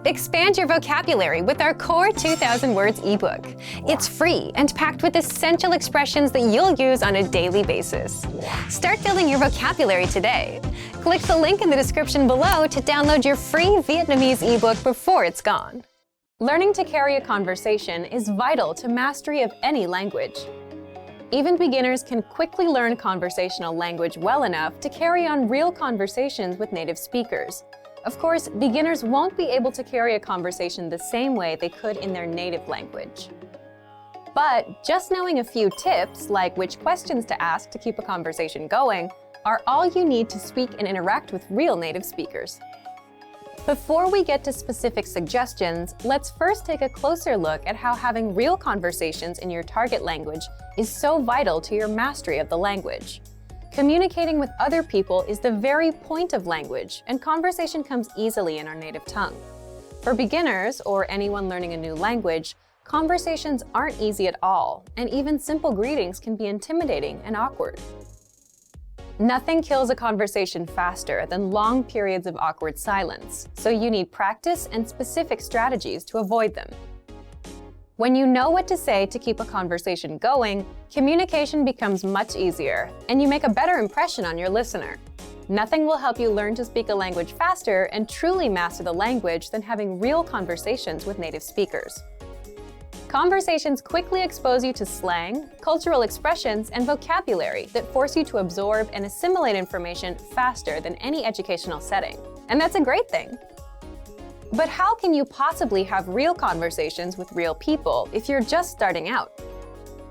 Expand your vocabulary with our Core 2000 Words ebook. It's free and packed with essential expressions that you'll use on a daily basis. Start building your vocabulary today. Click the link in the description below to download your free Vietnamese ebook before it's gone. Learning to carry a conversation is vital to mastery of any language. Even beginners can quickly learn conversational language well enough to carry on real conversations with native speakers. Of course, beginners won't be able to carry a conversation the same way they could in their native language. But just knowing a few tips, like which questions to ask to keep a conversation going, are all you need to speak and interact with real native speakers. Before we get to specific suggestions, let's first take a closer look at how having real conversations in your target language is so vital to your mastery of the language. Communicating with other people is the very point of language, and conversation comes easily in our native tongue. For beginners, or anyone learning a new language, conversations aren't easy at all, and even simple greetings can be intimidating and awkward. Nothing kills a conversation faster than long periods of awkward silence, so you need practice and specific strategies to avoid them. When you know what to say to keep a conversation going, communication becomes much easier, and you make a better impression on your listener. Nothing will help you learn to speak a language faster and truly master the language than having real conversations with native speakers. Conversations quickly expose you to slang, cultural expressions, and vocabulary that force you to absorb and assimilate information faster than any educational setting. And that's a great thing. But how can you possibly have real conversations with real people if you're just starting out?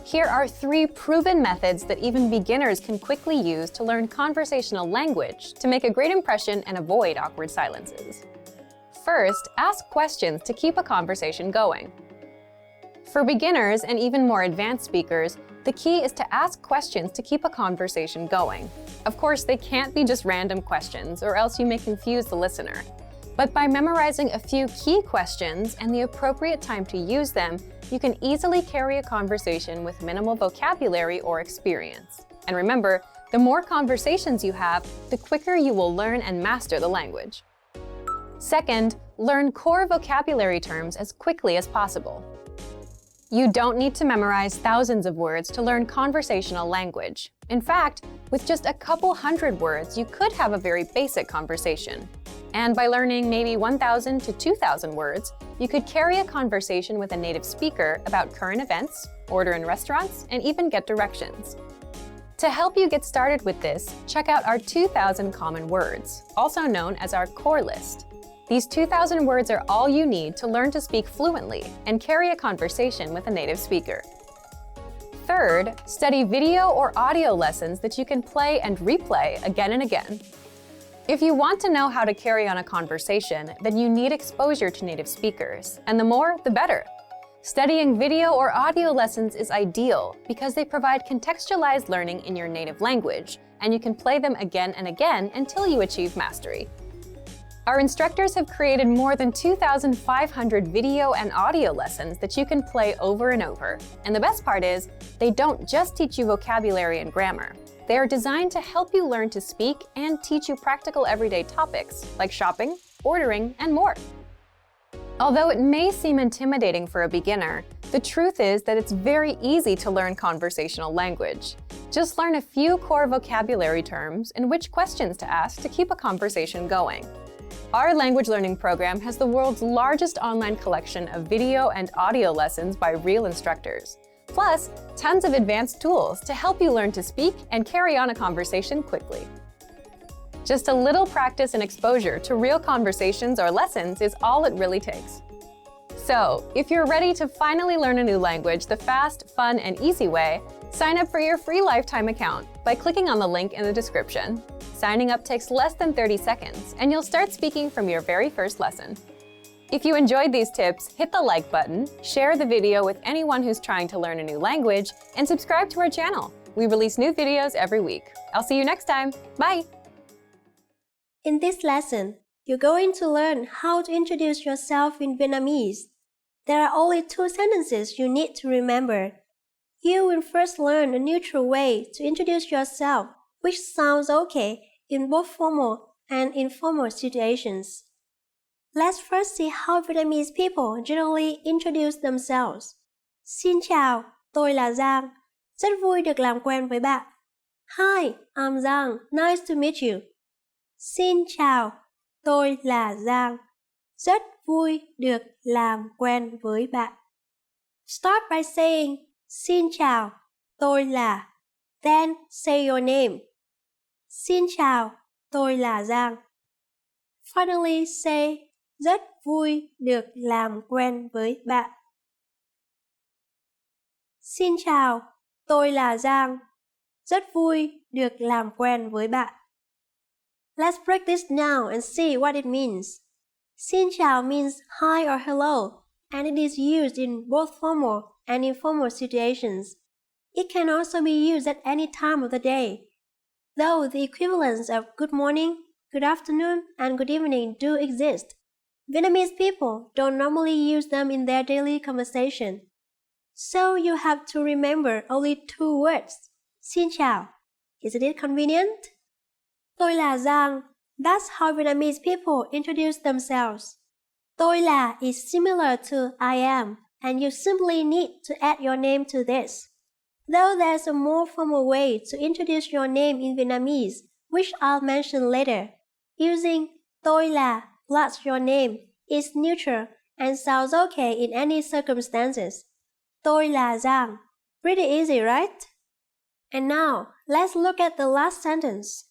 Here are 3 proven methods that even beginners can quickly use to learn conversational language to make a great impression and avoid awkward silences. First, ask questions to keep a conversation going. For beginners and even more advanced speakers, the key is to ask questions to keep a conversation going. Of course, they can't be just random questions, or else you may confuse the listener. But by memorizing a few key questions and the appropriate time to use them, you can easily carry a conversation with minimal vocabulary or experience. And remember, the more conversations you have, the quicker you will learn and master the language. Second, learn core vocabulary terms as quickly as possible. You don't need to memorize thousands of words to learn conversational language. In fact, with just a couple hundred words, you could have a very basic conversation. And by learning maybe 1,000 to 2,000 words, you could carry a conversation with a native speaker about current events, order in restaurants, and even get directions. To help you get started with this, check out our 2,000 common words, also known as our core list. These 2,000 words are all you need to learn to speak fluently and carry a conversation with a native speaker. Third, study video or audio lessons that you can play and replay again and again. If you want to know how to carry on a conversation, then you need exposure to native speakers, and the more, the better. Studying video or audio lessons is ideal because they provide contextualized learning in your native language, and you can play them again and again until you achieve mastery. Our instructors have created more than 2,500 video and audio lessons that you can play over and over. And the best part is, they don't just teach you vocabulary and grammar. They are designed to help you learn to speak and teach you practical everyday topics like shopping, ordering, and more. Although it may seem intimidating for a beginner, the truth is that it's very easy to learn conversational language. Just learn a few core vocabulary terms and which questions to ask to keep a conversation going. Our language learning program has the world's largest online collection of video and audio lessons by real instructors. Plus, tons of advanced tools to help you learn to speak and carry on a conversation quickly. Just a little practice and exposure to real conversations or lessons is all it really takes. So, if you're ready to finally learn a new language the fast, fun, and easy way, sign up for your free lifetime account by clicking on the link in the description. Signing up takes less than 30 seconds, and you'll start speaking from your very first lesson. If you enjoyed these tips, hit the like button, share the video with anyone who's trying to learn a new language, and subscribe to our channel. We release new videos every week. I'll see you next time. Bye! In this lesson, you're going to learn how to introduce yourself in Vietnamese. There are only 2 sentences you need to remember. You will first learn a neutral way to introduce yourself, which sounds okay in both formal and informal situations. Let's first see how Vietnamese people generally introduce themselves. Xin chào, tôi là Giang. Rất vui được làm quen với bạn. Hi, I'm Giang. Nice to meet you. Xin chào, tôi là Giang. Rất vui được làm quen với bạn. Start by saying, xin chào, tôi là. Then say your name. Xin chào, tôi là Giang. Finally say, rất vui được làm quen với bạn. Xin chào, tôi là Giang. Rất vui được làm quen với bạn. Let's break this down and see what it means. Xin chào means hi or hello, and it is used in both formal and informal situations. It can also be used at any time of the day, though the equivalents of good morning, good afternoon, and good evening do exist. Vietnamese people don't normally use them in their daily conversation. So you have to remember only two words. Xin chào. Isn't it convenient? Tôi là Giang. That's how Vietnamese people introduce themselves. Tôi là is similar to I am, and you simply need to add your name to this. Though there's a more formal way to introduce your name in Vietnamese, which I'll mention later. Using tôi là plus your name is neutral and sounds okay in any circumstances. Tôi là Giang. Pretty easy, right? And now, let's look at the last sentence.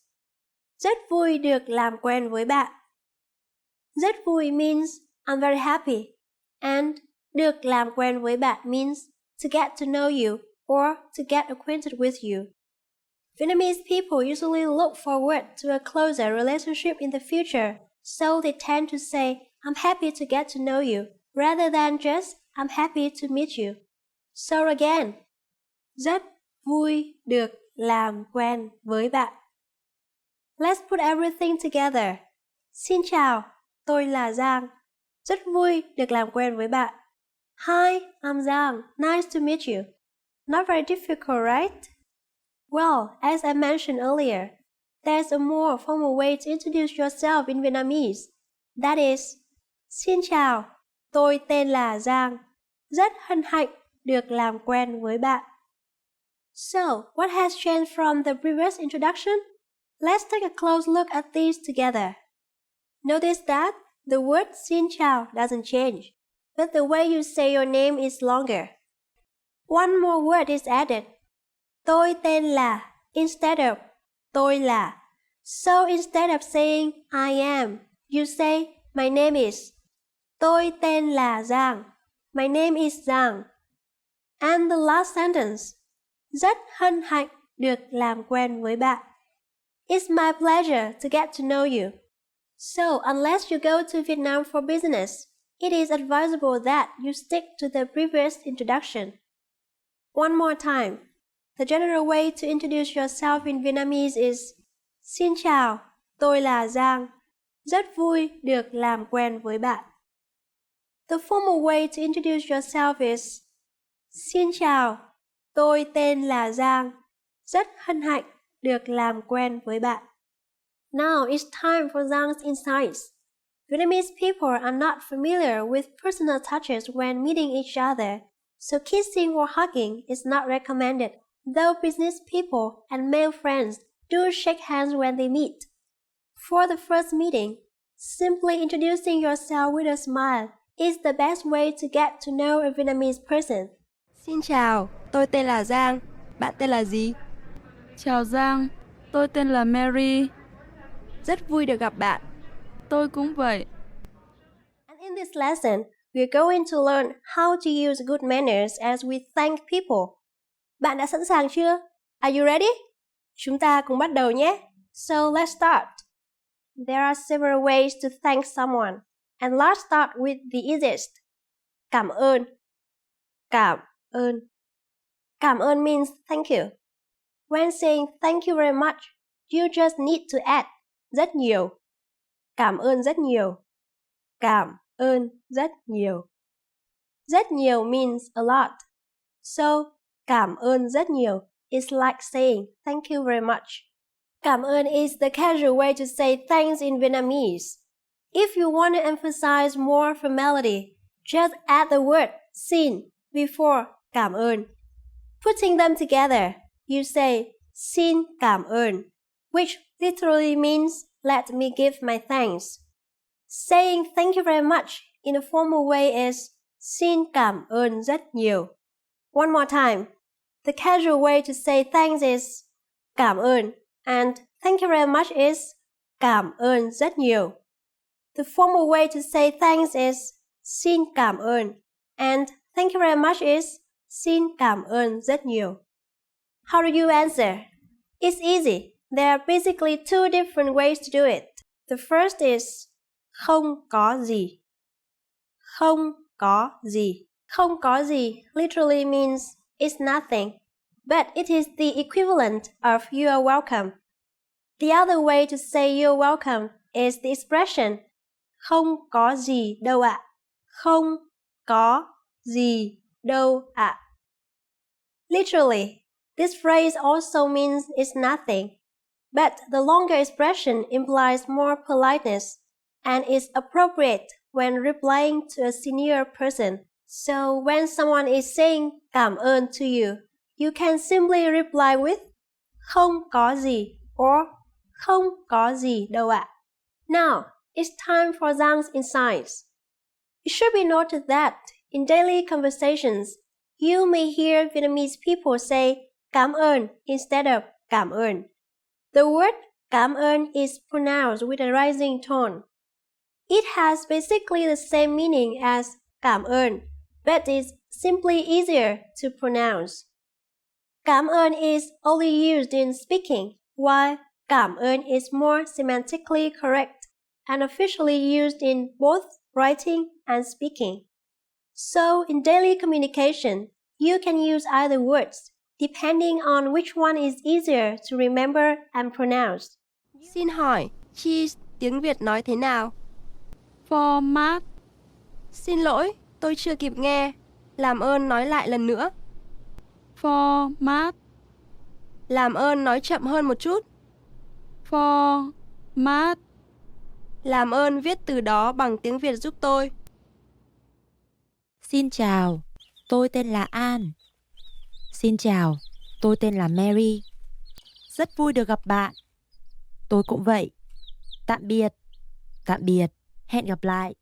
Rất vui được làm quen với bạn. Rất vui means I'm very happy, and được làm quen với bạn means to get to know you or to get acquainted with you. Vietnamese people usually look forward to a closer relationship in the future, so they tend to say I'm happy to get to know you rather than just I'm happy to meet you. So again, rất vui được làm quen với bạn. Let's put everything together. Xin chào, tôi là Giang. Rất vui được làm quen với bạn. Hi, I'm Giang. Nice to meet you. Not very difficult, right? Well, as I mentioned earlier, there's a more formal way to introduce yourself in Vietnamese. That is, xin chào, tôi tên là Giang. Rất hân hạnh được làm quen với bạn. So, what has changed from the previous introduction? Let's take a close look at these together. Notice that the word xin chào doesn't change, but the way you say your name is longer. One more word is added. Tôi tên là instead of tôi là. So instead of saying I am, you say my name is. Tôi tên là Giang. My name is Giang. And the last sentence. Rất hân hạnh được làm quen với bạn. It's my pleasure to get to know you. So, unless you go to Vietnam for business, it is advisable that you stick to the previous introduction. One more time. The general way to introduce yourself in Vietnamese is Xin chào, tôi là Giang. Rất vui được làm quen với bạn. The formal way to introduce yourself is Xin chào, tôi tên là Giang. Rất hân hạnh được làm quen với bạn. Now it's time for Giang's insights. Vietnamese people are not familiar with personal touches when meeting each other, so kissing or hugging is not recommended, though business people and male friends do shake hands when they meet. For the first meeting, simply introducing yourself with a smile is the best way to get to know a Vietnamese person. Xin chào, tôi tên là Giang. Bạn tên là gì? Chào Giang, tôi tên là Mary. Rất vui được gặp bạn. Tôi cũng vậy. And in this lesson, we're going to learn how to use good manners as we thank people. Bạn đã sẵn sàng chưa? Are you ready? Chúng ta cùng bắt đầu nhé. So let's start. There are several ways to thank someone, and let's start with the easiest. Cảm ơn. Cảm ơn. Cảm ơn means thank you. When saying thank you very much, you just need to add rất nhiều. Cảm ơn rất nhiều. Cảm ơn rất nhiều. Rất nhiều means a lot. So, cảm ơn rất nhiều is like saying thank you very much. Cảm ơn is the casual way to say thanks in Vietnamese. If you want to emphasize more formality, just add the word xin before cảm ơn. Putting them together, you say xin cảm ơn, which literally means let me give my thanks. Saying thank you very much in a formal way is xin cảm ơn rất nhiều. One more time. The casual way to say thanks is cảm ơn, and thank you very much is cảm ơn rất nhiều. The formal way to say thanks is xin cảm ơn, and thank you very much is xin cảm ơn rất nhiều. How do you answer? It's easy. There are basically two different ways to do it. The first is không có gì. Không có gì. Không có gì literally means it's nothing, but it is the equivalent of you are welcome. The other way to say you're welcome is the expression không có gì đâu ạ. Không có gì đâu ạ. Literally, this phrase also means it's nothing, but the longer expression implies more politeness and is appropriate when replying to a senior person. So when someone is saying cảm ơn to you, you can simply reply with không có gì or không có gì đâu ạ. Now, it's time for Giang's insights. It should be noted that in daily conversations, you may hear Vietnamese people say cảm ơn instead of cảm ơn. The word cảm ơn is pronounced with a rising tone. It has basically the same meaning as cảm ơn, but is simply easier to pronounce. Cảm ơn is only used in speaking, while cảm ơn is more semantically correct and officially used in both writing and speaking. So in daily communication, you can use either words, depending on which one is easier to remember and pronounce. Xin hỏi, cheese tiếng Việt nói thế nào? Format. Xin lỗi, tôi chưa kịp nghe. Làm ơn nói lại lần nữa. Format. Làm ơn nói chậm hơn một chút. Format. Làm ơn viết từ đó bằng tiếng Việt giúp tôi. Xin chào, tôi tên là An. Xin chào, tôi tên là Mary. Rất vui được gặp bạn. Tôi cũng vậy. Tạm biệt, hẹn gặp lại.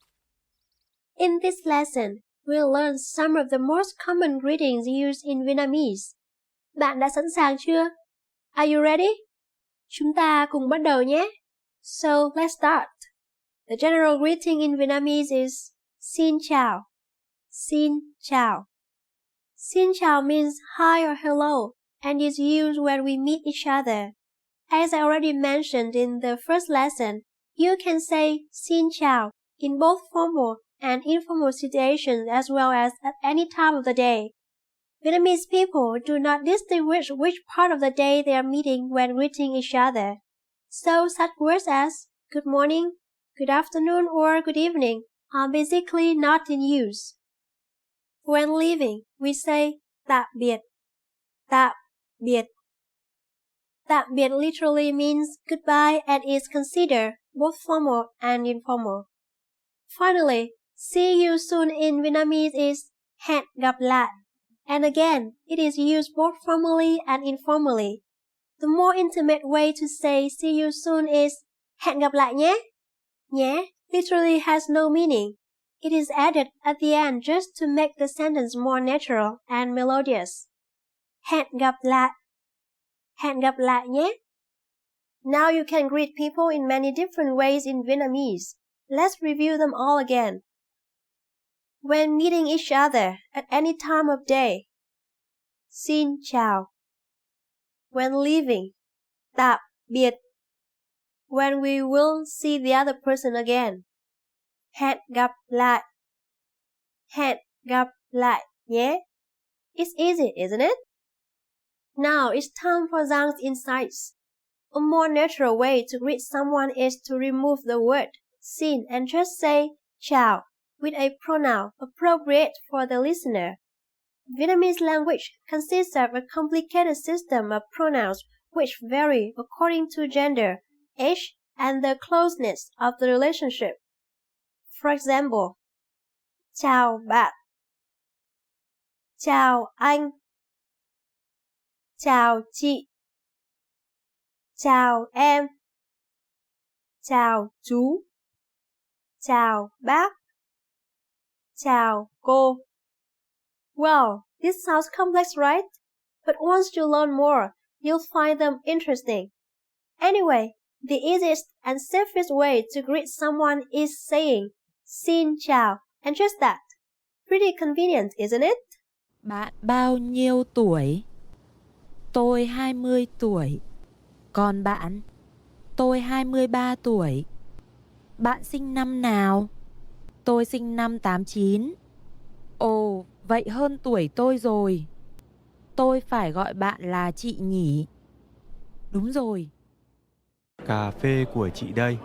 In this lesson, we'll learn some of the most common greetings used in Vietnamese. Bạn đã sẵn sàng chưa? Are you ready? Chúng ta cùng bắt đầu nhé. So, let's start. The general greeting in Vietnamese is Xin chào. Xin chào. Xin chào means hi or hello and is used when we meet each other. As I already mentioned in the first lesson, you can say xin chào in both formal and informal situations as well as at any time of the day. Vietnamese people do not distinguish which part of the day they are meeting when greeting each other. So such words as good morning, good afternoon, or good evening are basically not in use. When leaving, we say tạm biệt. Tạm biệt. Tạm biệt literally means goodbye and is considered both formal and informal. Finally, see you soon in Vietnamese is hẹn gặp lại. And again, it is used both formally and informally. The more intimate way to say see you soon is hẹn gặp lại nhé. Nhé literally has no meaning. It is added at the end just to make the sentence more natural and melodious. Hẹn gặp lại. Hẹn gặp lại nhé. Now you can greet people in many different ways in Vietnamese. Let's review them all again. When meeting each other at any time of day, xin chào. When leaving, tạm biệt. When we will see the other person again, hẹn gặp lại. Hẹn gặp lại nhé. It's easy, isn't it? Now it's time for Giang's insights. A more natural way to greet someone is to remove the word xin and just say chào with a pronoun appropriate for the listener. Vietnamese language consists of a complicated system of pronouns which vary according to gender, age, and the closeness of the relationship. For example, chào bạn, chào anh, chào chị, chào em, chào chú, chào bác, chào cô. Well, this sounds complex, right? But once you learn more, you'll find them interesting. Anyway, the easiest and safest way to greet someone is saying xin chào and just that. Pretty convenient, isn't it? Bạn bao nhiêu tuổi? Tôi 20 tuổi. Còn bạn? Tôi 23 tuổi. Bạn sinh năm nào? Tôi sinh năm 89. Ồ, vậy hơn tuổi tôi rồi. Tôi phải gọi bạn là chị nhỉ? Đúng rồi. Cà phê của chị đây.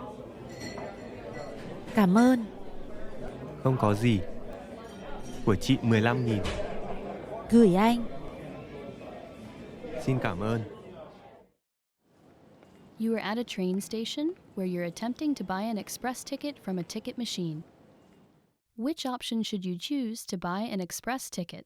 Cảm ơn. Không có gì. Của chị 15.000. Gửi anh. Xin cảm ơn. You are at a train station where you're attempting to buy an express ticket from a ticket machine. Which option should you choose to buy an express ticket?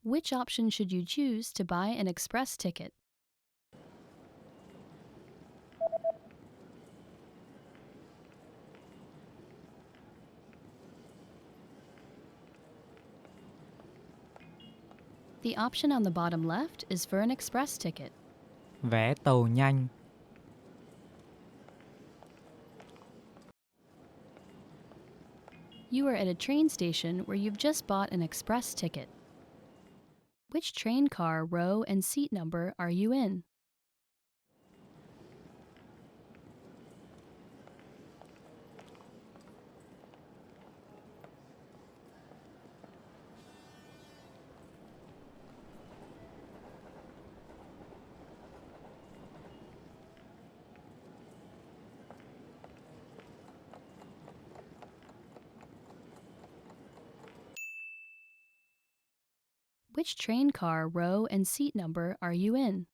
Which option should you choose to buy an express ticket? The option on the bottom left is for an express ticket. Vé tàu nhanh. You are at a train station where you've just bought an express ticket. Which train car, row, and seat number are you in? Which train car, row, and seat number are you in?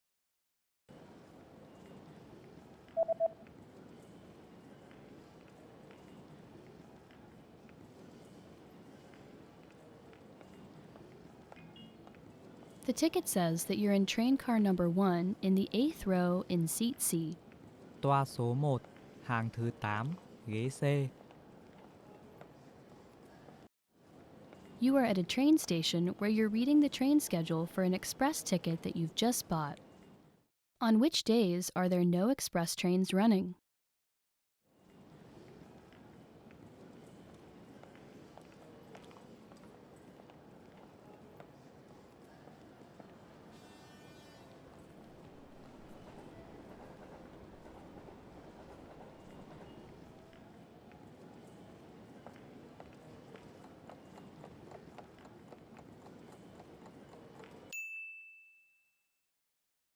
The ticket says that you're in train car number 1 in the 8th row in seat C. Toa số 1, hàng thứ 8, ghế C. You are at a train station where you're reading the train schedule for an express ticket that you've just bought. On which days are there no express trains running?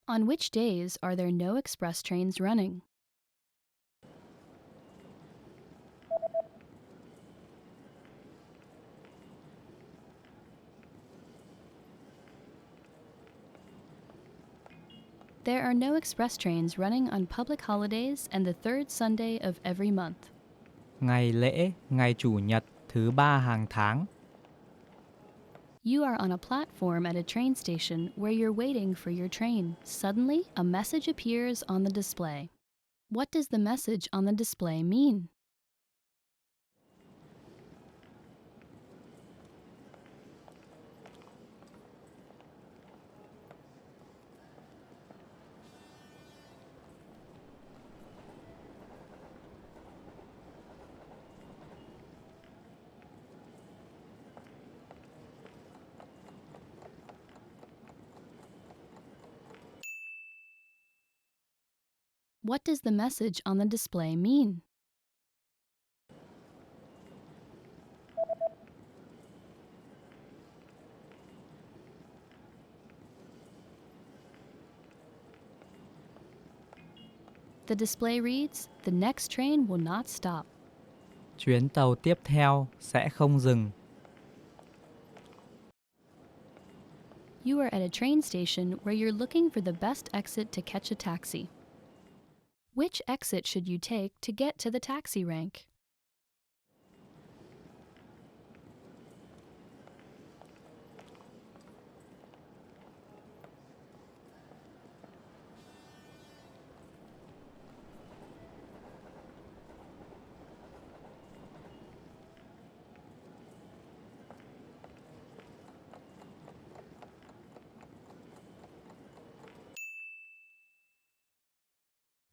On which days are there no express trains running? There are no express trains running on public holidays and the third Sunday of every month. Ngày lễ, ngày Chủ nhật, thứ 3 hàng tháng. You are on a platform at a train station where you're waiting for your train. Suddenly, a message appears on the display. What does the message on the display mean? What does the message on the display mean? The display reads, "The next train will not stop." Chuyến tàu tiếp theo sẽ không dừng. You are at a train station where you're looking for the best exit to catch a taxi. Which exit should you take to get to the taxi rank?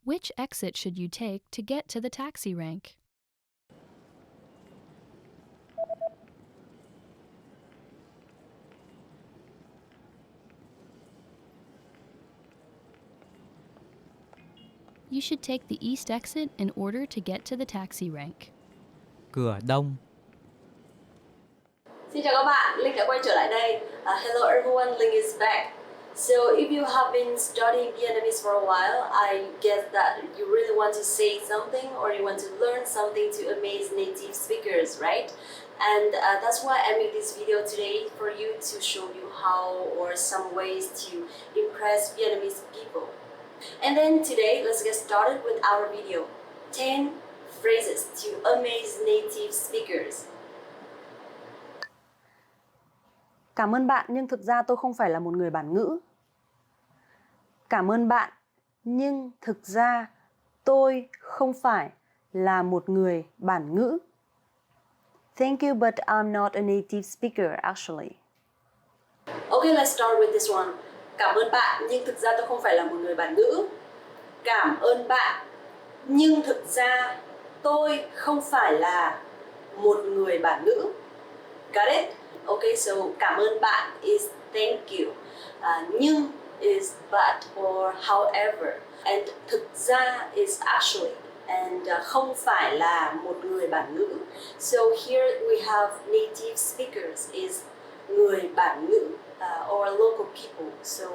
Which exit should you take to get to the taxi rank? You should take the east exit in order to get to the taxi rank. Cửa đông. Xin chào các bạn, Linh đã quay trở lại đây. Hello everyone, Linh is back. So if you have been studying Vietnamese for a while, I guess that you really want to say something or you want to learn something to amaze native speakers, right? And that's why I made this video today for you to show you how or some ways to impress Vietnamese people. And then today, let's get started with our video. 10 phrases to amaze native speakers. Cảm ơn bạn nhưng thực ra tôi không phải là một người bản ngữ. Cảm ơn bạn nhưng thực ra tôi không phải là một người bản ngữ. Thank you, but I'm not a native speaker actually. Okay, let's start with this one. Cảm ơn bạn nhưng thực ra tôi không phải là một người bản ngữ. Cảm ơn bạn nhưng thực ra tôi không phải là một người bản ngữ. Got it? Okay, so cảm ơn bạn is thank you. Nhưng is but or however. And thực ra is actually. And không phải là một người bản ngữ. So here we have native speakers is người bản ngữ or local people. So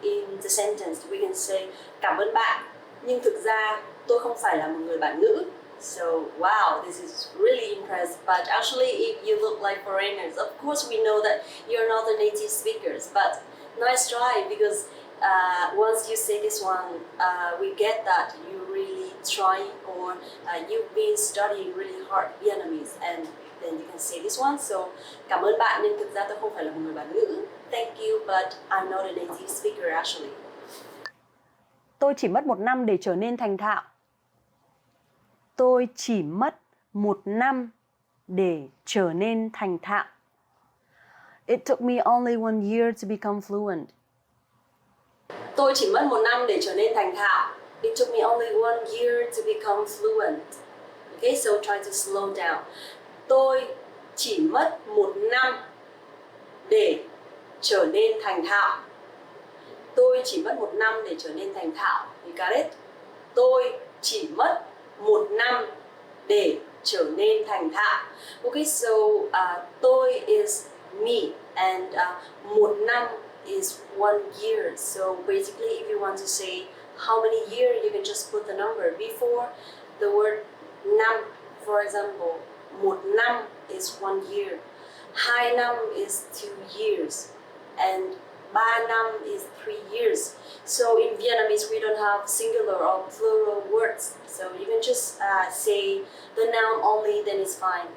in the sentence we can say cảm ơn bạn nhưng thực ra tôi không phải là một người bản ngữ. So wow, this is really impressive. But actually, if you look like foreigners, of course we know that you're not the native speakers. But nice try because once you say this one, we get that you really try or you've been studying really hard Vietnamese, and then you can say this one. So cảm ơn bạn nhưng thực ra tôi không phải là một người bản ngữ. Thank you, but I'm not a native speaker actually. Tôi chỉ mất 1 năm để trở nên thành thạo. Tôi chỉ mất 1 năm để trở nên thành thạo. It took me only 1 year to become fluent. Tôi chỉ mất 1 năm để trở nên thành thạo. It took me only 1 year to become fluent. Okay, so try to slow down. Tôi chỉ mất 1 năm để trở nên thành thạo. Tôi chỉ mất 1 năm để trở nên thành thạo. You got it? Tôi chỉ mất 1 năm để trở nên thành thạo. Okay, so tôi is me and 1 năm is 1 year. So basically if you want to say how many years, you can just put the number before the word năm. For example, 1 năm is 1 year. 2 năm is 2 years. And 3 năm is 3 years. So in Vietnamese, we don't have singular or plural words. So you can just say the noun only, then it's fine.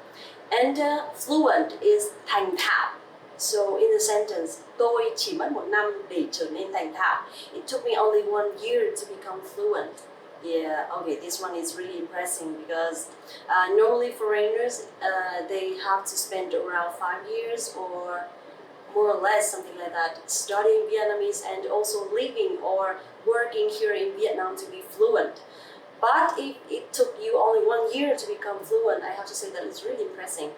And fluent is thành thạo. So in the sentence, tôi chỉ mất 1 năm để trở nên thành thạo. It took me only 1 year to become fluent. Yeah, okay, this one is really impressive because normally foreigners, they have to spend around 5 years or more or less something like that, studying Vietnamese and also living or working here in Vietnam to be fluent. But if it took you only 1 year to become fluent, I have to say that it's really impressive.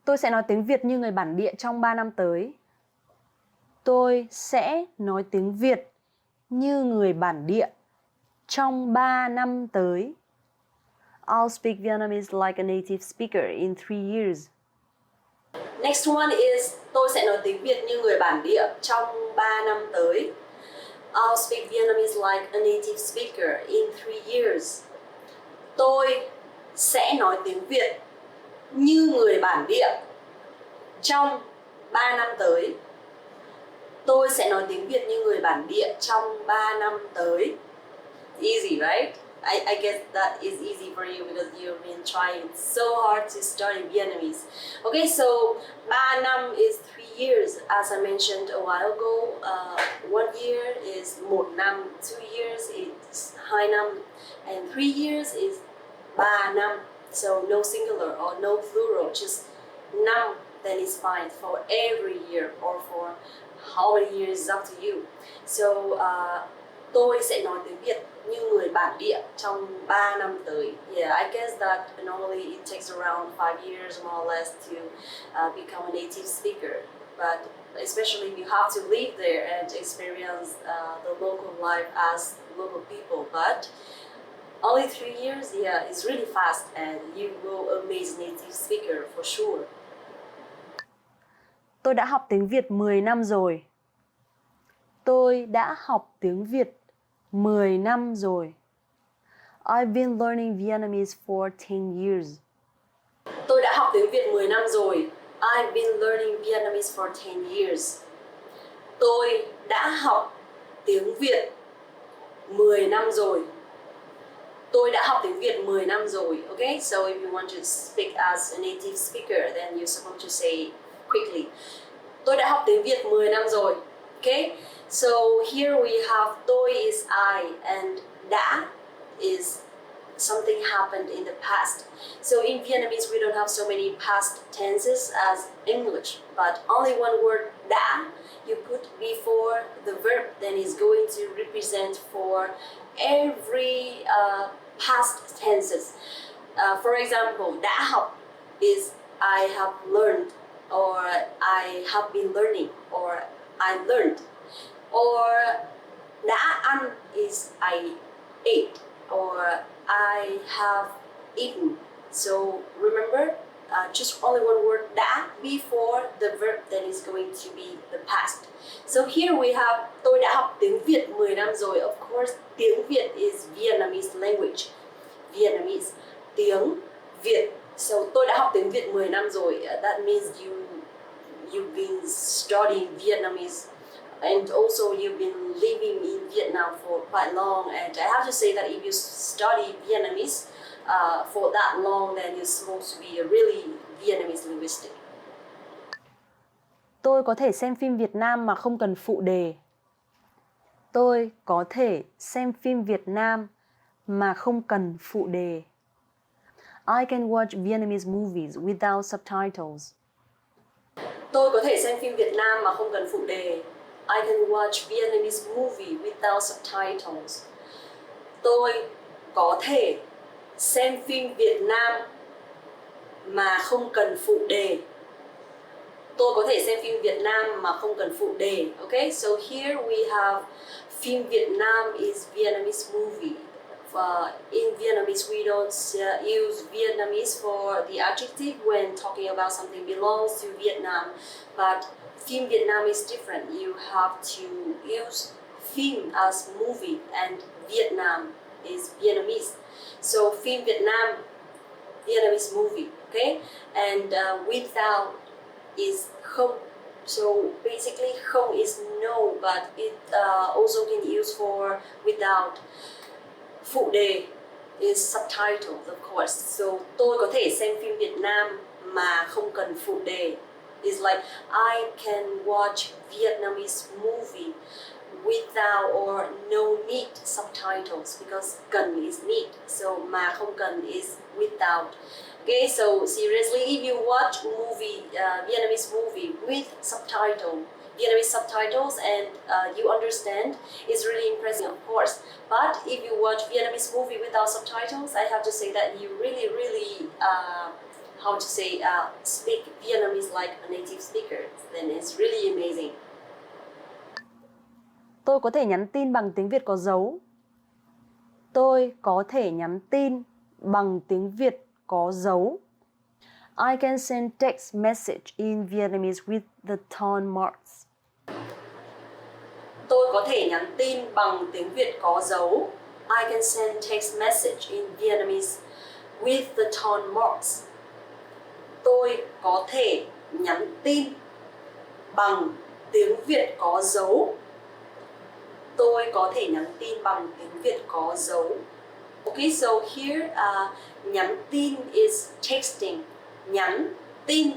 Tôi sẽ nói tiếng Việt như người bản địa trong 3 năm tới. Tôi sẽ nói tiếng Việt như người bản địa trong 3 năm tới. I'll speak Vietnamese like a native speaker in 3 years. Next one is tôi sẽ nói tiếng Việt như người bản địa trong 3 năm tới. I'll speak Vietnamese like a native speaker in 3 years. Tôi sẽ nói tiếng Việt như người bản địa trong 3 năm tới. Tôi sẽ nói tiếng Việt như người bản địa trong 3 năm tới. Easy, right? I guess that is easy for you because you've been trying so hard to study Vietnamese. Okay, so 3 năm is 3 years. As I mentioned a while ago, 1 year is 1 năm, 2 years is 2 năm, and 3 years is 3 năm. So no singular or no plural, just năm, then it's fine for every year or for how many years is up to you. So tôi sẽ nói tiếng Việt như người bản địa trong 3 năm tới. Yeah, I guess that normally it takes around 5 years more or less to become a native speaker. But especially if you have to live there and experience the local life as local people. But only 3 years, yeah, it's really fast and you will amaze native speaker for sure. Tôi đã học tiếng Việt 10 năm rồi. Tôi đã học tiếng Việt 10 năm rồi. I've been learning Vietnamese for 10 years. Tôi đã học tiếng Việt 10 năm rồi. I've been learning Vietnamese for 10 years. Tôi đã học tiếng Việt 10 năm rồi. Tôi đã học tiếng Việt 10 năm rồi. Okay, so if you want to speak as a native speaker, then you're supposed to say quickly. Tôi đã học tiếng Việt 10 năm rồi. Okay, so here we have tôi is I and đã is something happened in the past. So in Vietnamese we don't have so many past tenses as English, but only one word đã you put before the verb, then is going to represent for every past tenses. For example, đã học is I have learned, or I have been learning, or I learned. Or đã ăn is I ate, or I have eaten. So remember, just only one word đã before the verb, then is going to be the past. So here we have tôi đã học tiếng Việt 10 năm rồi. Of course, tiếng Việt is Vietnamese language. Vietnamese, tiếng Việt. So tôi đã học tiếng Việt 10 năm rồi. That means you've been studying Vietnamese. And also you've been living in Vietnam for quite long, and I have to say that if you study Vietnamese for that long, then you're supposed to be a really Vietnamese linguistic. Tôi có thể xem phim Việt Nam mà không cần phụ đề. Tôi có thể xem phim Việt Nam mà không cần phụ đề. I can watch Vietnamese movies without subtitles. Tôi có thể xem phim Việt Nam mà không cần phụ đề. I can watch Vietnamese movie without subtitles. Tôi có thể xem phim Việt Nam mà không cần phụ đề. Tôi có thể xem phim Việt Nam mà không cần phụ đề. Okay, so here we have phim Việt Nam is Vietnamese movie. In Vietnamese, we don't use Vietnamese for the adjective when talking about something belongs to Vietnam, but phim Việt Nam is different. You have to use phim as movie, and Vietnam is Vietnamese. So phim Việt Nam, Vietnamese movie, okay? And without is không. So basically không is no, but it also can use for without. Phụ đề is subtitles, of course. So tôi có thể xem phim Việt Nam mà không cần phụ đề. It's like I can watch Vietnamese movie without or no need subtitles, because cần is need. So mà không cần is without. Okay, so seriously, if you watch Vietnamese movie with Vietnamese subtitles, and you understand, it's really impressive, of course. But if you watch Vietnamese movie without subtitles, I have to say that you really speak Vietnamese like a native speaker. Then it's really amazing. Tôi có thể nhắn tin bằng tiếng Việt có dấu. Tôi có thể nhắn tin bằng tiếng Việt có dấu. I can send text message in Vietnamese with the tone marks. Tôi có thể nhắn tin bằng tiếng Việt có dấu. I can send text message in Vietnamese with the tone marks. Tôi có thể nhắn tin bằng tiếng Việt có dấu. Tôi có thể nhắn tin bằng tiếng Việt có dấu. Okay, so here nhắn tin is texting. Nhắn tin.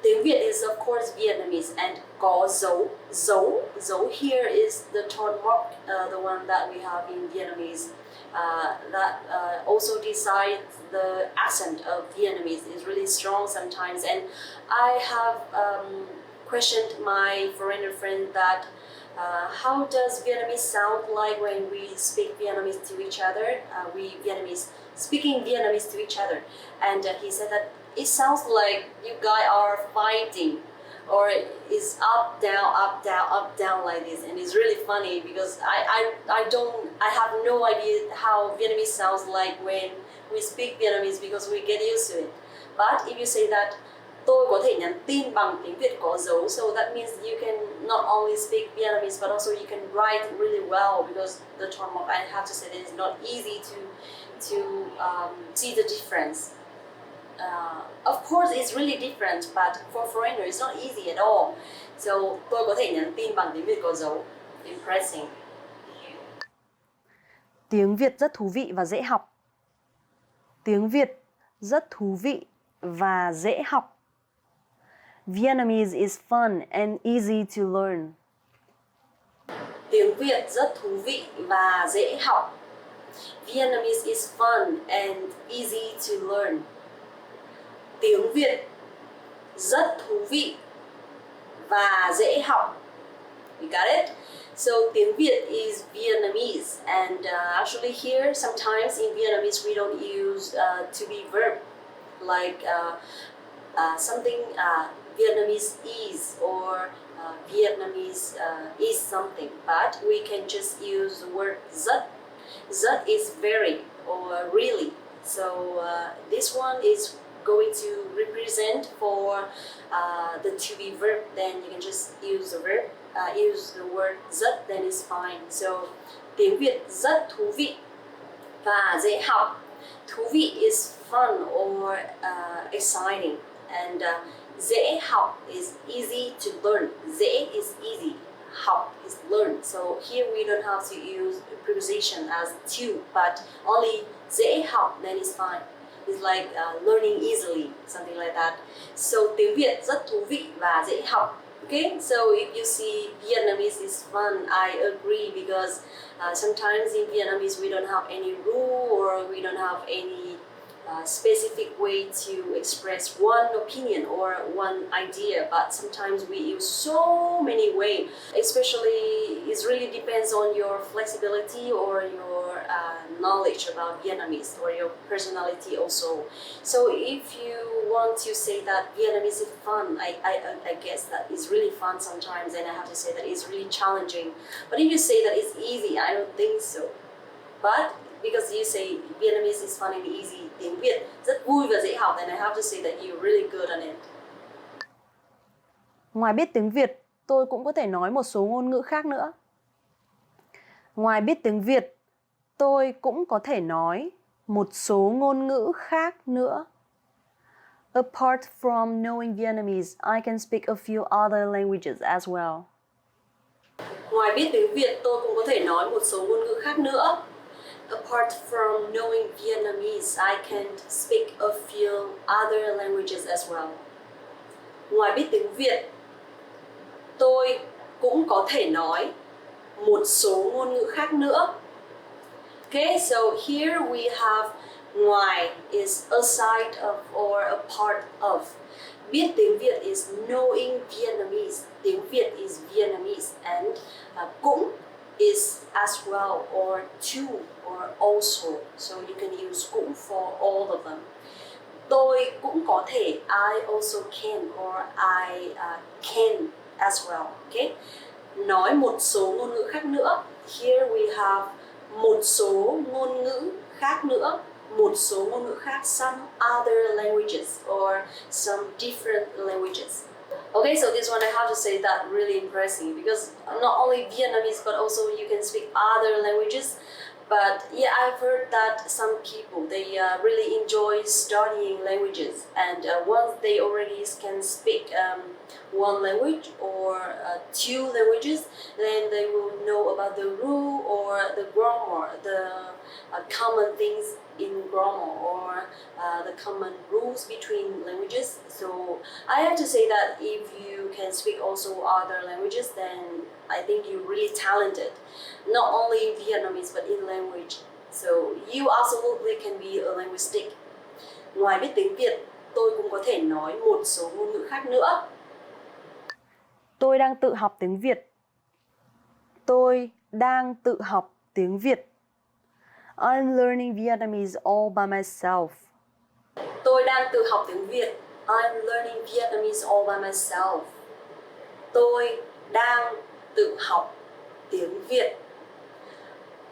Tiếng Việt is of course Vietnamese, and có dấu. Dấu here is the tone mark, the one that we have in Vietnamese. That also decides the accent of Vietnamese is really strong sometimes, and I have questioned my foreigner friend that how does Vietnamese sound like when we speak Vietnamese to each other? We Vietnamese speaking Vietnamese to each other, and he said that it sounds like you guys are fighting, or it's up down like this, and it's really funny because I have no idea how Vietnamese sounds like when we speak Vietnamese because we get used to it. But if you say that tôi có thể nhắn tin bằng tiếng Việt có dấu, so that means you can not only speak Vietnamese but also you can write really well, because the tone mark, I have to say that it's not easy to see the difference. Of course it's really different, but for foreigner it's not easy at all. So tôi có thể nhắn tin bằng tiếng Việt có dấu. Impressing. Tiếng Việt rất thú vị và dễ học. Tiếng Việt rất thú vị và dễ học. Vietnamese is fun and easy to learn. Tiếng Việt rất thú vị và dễ học. Vietnamese is fun and easy to learn. Tiếng Việt rất thú vị và dễ học. You got it? So tiếng Việt is Vietnamese, and actually here sometimes in Vietnamese we don't use to be verb like something Vietnamese is, or Vietnamese is something, but we can just use the word rất. Rất is very or really. So this one is going to represent for the to be verb, then you can just use the verb, use the word rất, then it's fine. So tiếng Việt rất thú vị và dễ học. Thú vị is fun or exciting, and dễ học is easy to learn. Dễ is easy, học is learn. So here we don't have to use preposition as to, but only dễ học, then it's fine. It's like learning easily, something like that. So tiếng Việt rất thú vị và dễ học. Okay, so if you see Vietnamese is fun, I agree, because sometimes in Vietnamese we don't have any rule, or we don't have any specific way to express one opinion or one idea, but sometimes we use so many ways. Especially, it really depends on your flexibility or your knowledge about Vietnamese, or your personality also. So if you want to say that Vietnamese is fun, I guess that it's really fun sometimes, and I have to say that it's really challenging. But if you say that it's easy, I don't think so. But because you say Vietnamese is fun and easy, tiếng Việt rất vui và dễ học, then I have to say that you're really good on it. Ngoài biết tiếng Việt, tôi cũng có thể nói một số ngôn ngữ khác nữa. Ngoài biết tiếng Việt, tôi cũng có thể nói một số ngôn ngữ khác nữa. Apart from knowing Vietnamese, I can speak a few other languages as well. Ngoài biết tiếng Việt, tôi cũng có thể nói một số ngôn ngữ khác nữa. Apart from knowing Vietnamese, I can speak a few other languages as well. Ngoài biết tiếng Việt, tôi cũng có thể nói một số ngôn ngữ khác nữa. Okay, so here we have ngoài is a side of or a part of. Biết tiếng Việt is knowing Vietnamese. Tiếng Việt is Vietnamese, and cũng is as well, or to, or also. So you can use cũng for all of them. Tôi cũng có thể, I also can, or I can as well. Okay? Nói một số ngôn ngữ khác nữa. Here we have một số ngôn ngữ khác nữa. Một số ngôn ngữ khác, some other languages, or some different languages. Okay, so this one I have to say that really impressive because not only Vietnamese but also you can speak other languages. But yeah, I've heard that some people, they really enjoy studying languages, and once they already can speak one language or two languages, then they will know about the rule or the grammar, the common things in grammar or the common rules between languages. So I have to say that if you can speak also other languages, then I think you're really talented, not only in Vietnamese but in language. So you absolutely can be a linguistic. Ngoài biết tiếng Việt, tôi cũng có thể nói một số ngôn ngữ khác nữa. Tôi đang tự học tiếng Việt. Tôi đang tự học tiếng Việt. I'm learning Vietnamese all by myself. Tôi đang tự học tiếng Việt. I'm learning Vietnamese all by myself. Tôi đang tự học tiếng Việt.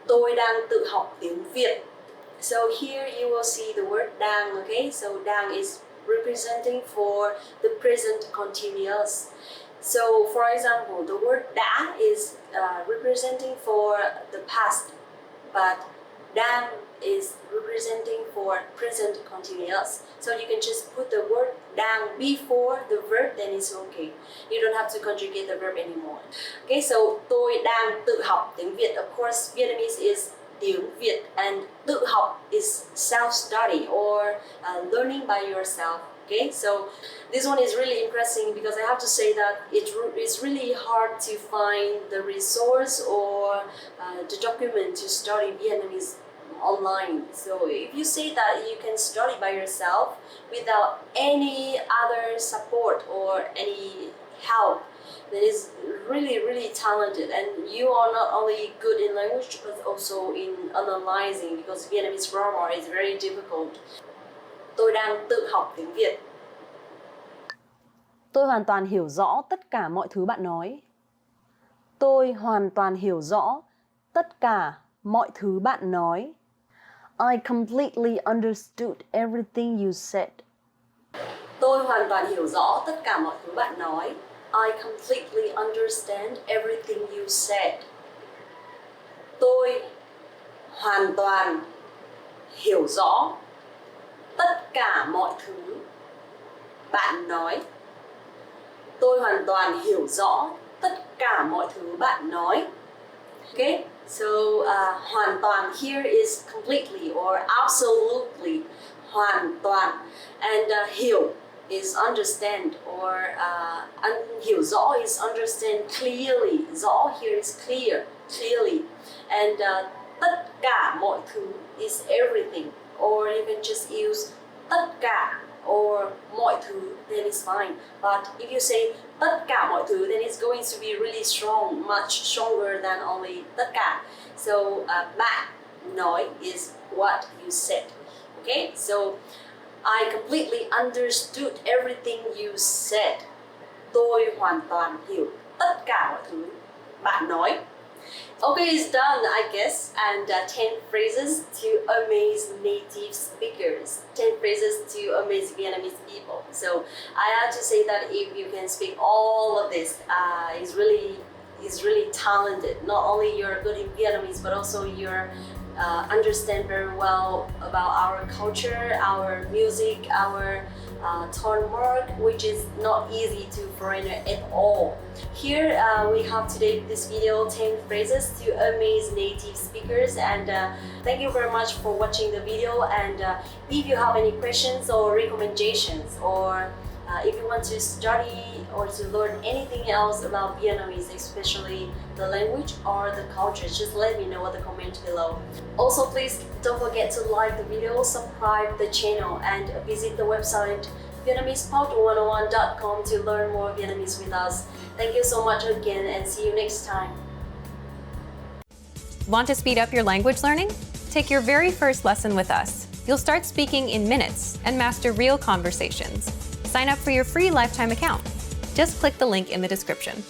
Tôi đang tự học tiếng Việt. So here you will see the word đang, okay? So đang is representing for the present continuous. So for example, the word đã is representing for the past, but đang is representing for present continuous. So you can just put the word đang before the verb, then it's okay. You don't have to conjugate the verb anymore. Okay, so tôi đang tự học tiếng Việt. Of course, Vietnamese is tiếng Việt, and tự học is self-study or learning by yourself. Okay, so this one is really impressive because I have to say that it's really hard to find the resource or the document to study Vietnamese online. So if you say that you can study by yourself without any other support or any help, then it's really talented, and you are not only good in language but also in analyzing, because Vietnamese grammar is very difficult. Tôi đang tự học tiếng Việt. Tôi hoàn toàn hiểu rõ tất cả mọi thứ bạn nói. Tôi hoàn toàn hiểu rõ tất cả mọi thứ bạn nói. I completely understood everything you said. Tôi hoàn toàn hiểu rõ tất cả mọi thứ bạn nói. I completely understand everything you said. Tôi hoàn toàn hiểu rõ tất cả mọi thứ bạn nói. Tôi hoàn toàn hiểu rõ tất cả mọi thứ bạn nói. Okay, so hoàn toàn here is completely or absolutely. Hoàn toàn, and hiểu is understand, or hiểu rõ is understand clearly. Rõ here is clear, clearly, and tất cả mọi thứ is everything, or you can just use tất cả or mọi thứ, then it's fine. But if you say tất cả mọi thứ, then it's going to be really strong, much stronger than only tất cả. So bạn nói is what you said. Okay, so I completely understood everything you said. Tôi hoàn toàn hiểu tất cả mọi thứ bạn nói. Okay, it's done, I guess. And 10 phrases to amaze native speakers. 10 phrases to amaze Vietnamese people. So I have to say that if you can speak all of this, is really talented. Not only you're good in Vietnamese, but also you're understand very well about our culture, our music, our tone mark, which is not easy to foreigner at all. Here we have today this video 10 phrases to amaze native speakers, and thank you very much for watching the video. And if you have any questions or recommendations, or if you want to study or to learn anything else about Vietnamese, especially the language or the culture, just let me know in the comment below. Also, please don't forget to like the video, subscribe the channel, and visit the website VietnamesePod101.com to learn more Vietnamese with us. Thank you so much again, and see you next time. Want to speed up your language learning? Take your very first lesson with us. You'll start speaking in minutes and master real conversations. Sign up for your free lifetime account. Just click the link in the description.